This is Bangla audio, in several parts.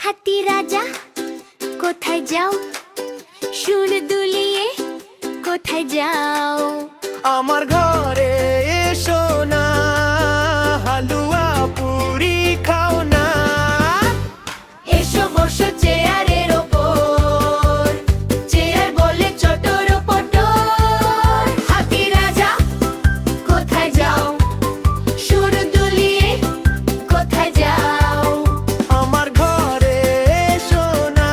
হাতি রাজা কোথায় যাও, সুর দুলিয়ে কোথায় যাও? আমার ঘরে এসো না, হালুয়া পুরি খাও না। এসো বসো চেয়ারের ওপর, চেয়ার বলে চটর পটর। হাতি রাজা কোথায় যাও, সুর দুলিয়ে কোথায় যাও? আমার ঘরে এসো না,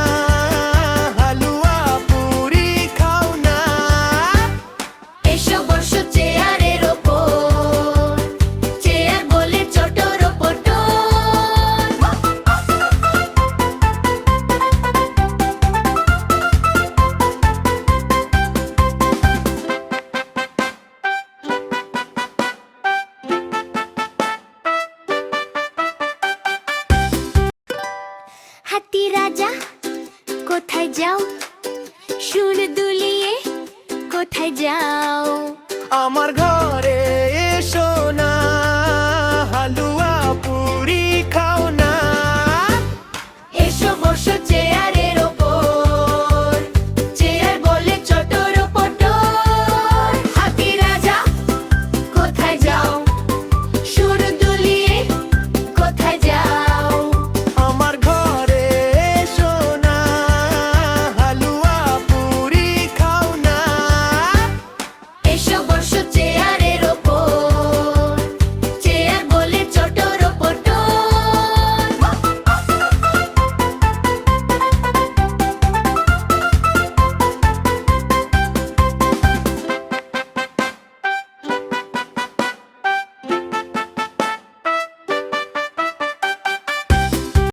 হালুয়া পুরি খাও না। এসো বসো চেয়ারের ওপর, চেয়ার বলে চটর পটর। হাতি রাজা কোথায় যাও, সুর দুলিয়ে কোথায় যাও? আমার ঘরে এসো না, হালুয়া পুরি খাও